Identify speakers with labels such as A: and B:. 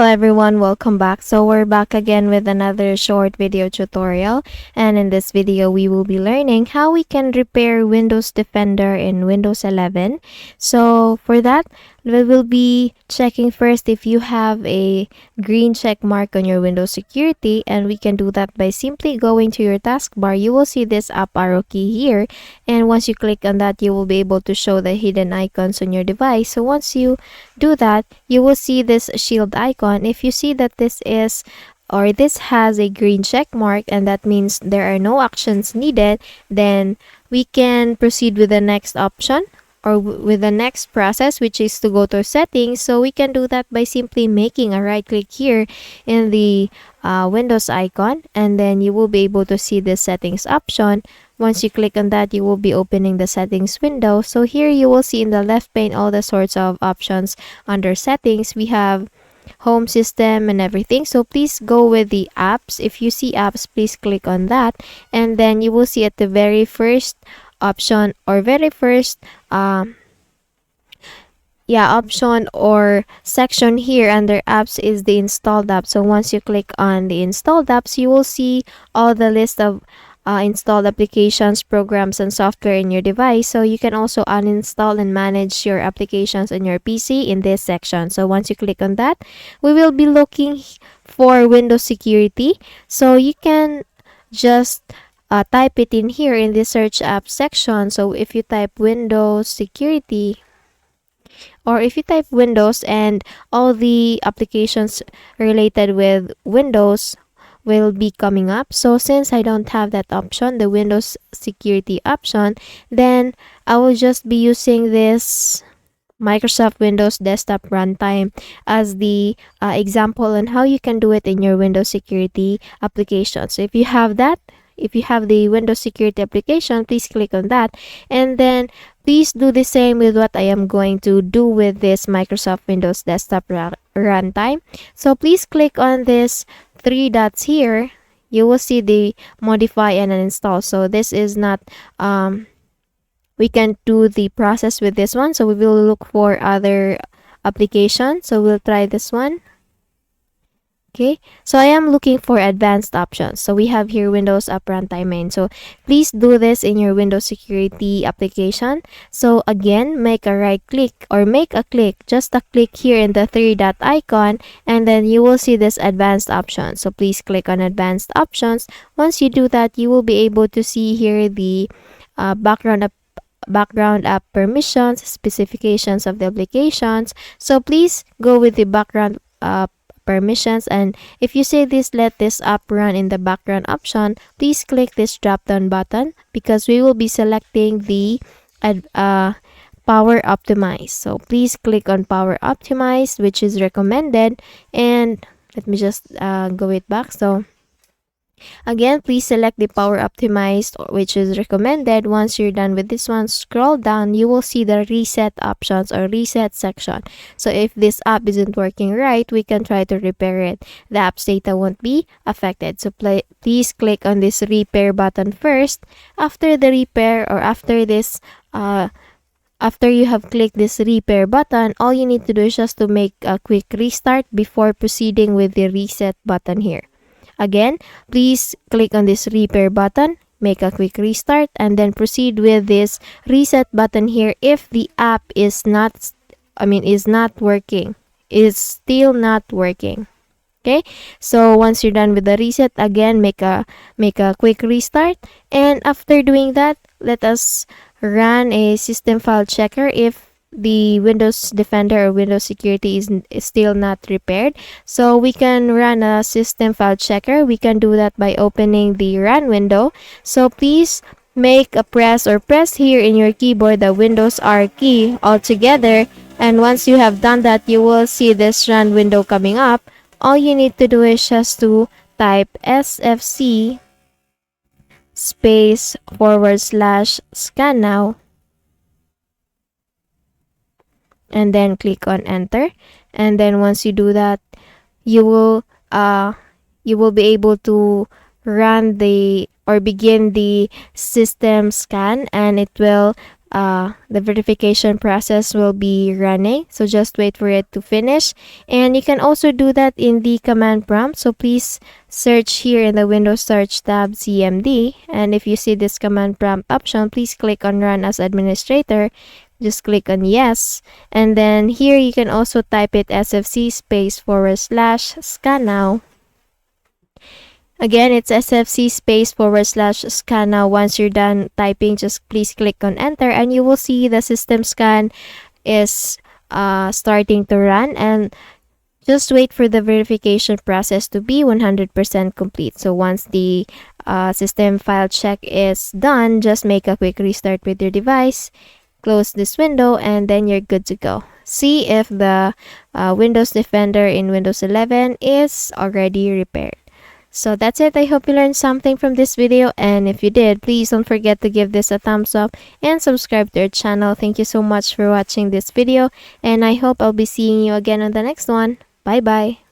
A: everyone, welcome back. So we're back again with another short video tutorial, and in this video we will be learning how we can repair Windows Defender in Windows 11. So for that, we will be checking first if you have a green check mark on your Windows security, and we can do that by simply going to your taskbar. You will see this up arrow key here, and once you click on that, you will be able to show the hidden icons on your device. So once you do that, you will see this shield icon. If you see that this has a green check mark, and that means there are no actions needed, then we can proceed with the next option or with the next process, which is to go to settings. So we can do that by simply making a right click here in the Windows icon, and then you will be able to see the settings option. Once you click on that, you will be opening the settings window. So here you will see in the left pane all the sorts of options under settings. We have home system and everything, so please go with the apps. If you see apps, please click on that, and then you will see at the very first option or very first option or section here under apps is the installed app. So once you click on the installed apps, you will see all the list of installed applications, programs, and software in your device. So you can also uninstall and manage your applications on your PC in this section. So once you click on that, we will be looking for Windows Security. So you can just type it in here in the search app section. So if you type Windows Security, or if you type Windows, and all the applications related with Windows will be coming up. So since I don't have that option, the Windows Security option, then I will just be using this Microsoft Windows Desktop Runtime as the example on how you can do it in your Windows Security application. So if you have the Windows Security application, please click on that, and then please do the same with what I am going to do with this Microsoft Windows Desktop Runtime. So please click on this three dots here. You will see the modify and uninstall. So this is not we can do the process with this one, so we will look for other applications. So we'll try this one. Okay, so I am looking for advanced options. So we have here Windows App Runtime Main. So please do this in your Windows Security application. So again, make a right click or make a click, just a click here in the three dot icon, and then you will see this advanced options. So please click on advanced options. Once you do that, you will be able to see here the background app permissions, specifications of the applications. So please go with the background permissions, and if you say this let this app run in the background option, please click this drop down button, because we will be selecting the power optimize. So please click on power optimize, which is recommended, and let me just go it back. So again, please select the power optimized, which is recommended. Once you're done with this one, scroll down, you will see the reset options or reset section. So if this app isn't working right, we can try to repair it. The app's data won't be affected. So please click on this repair button first. After the repair, or after this after you have clicked this repair button, all you need to do is just to make a quick restart before proceeding with the reset button here. Again, please click on this repair button, make a quick restart, and then proceed with this reset button here if the app is not working, is still not working. Okay, so once you're done with the reset, again make a quick restart, and after doing that, let us run a system file checker if the Windows Defender or Windows Security is still not repaired. So we can run a system file checker. We can do that by opening the run window. So please make a press here in your keyboard the Windows R key all together, and once you have done that, you will see this run window coming up. All you need to do is just to type sfc space / scannow, and then click on enter. And then once you do that, you will be able to run begin the system scan, and it will the verification process will be running. So just wait for it to finish. And you can also do that in the command prompt. So please search here in the Windows search tab CMD. And if you see this command prompt option, please click on run as administrator. Just click on yes. And then here you can also type it sfc /scannow. Again, it's sfc /scannow. Once you're done typing, just please click on enter and you will see the system scan is starting to run, and just wait for the verification process to be 100% complete. So once the system file check is done, just make a quick restart with your device, close this window, and then you're good to go. See if the Windows Defender in Windows 11 is already repaired. So that's it. I hope you learned something from this video, and if you did, please don't forget to give this a thumbs up and subscribe to our channel. Thank you so much for watching this video, and I hope I'll be seeing you again on the next one. Bye bye.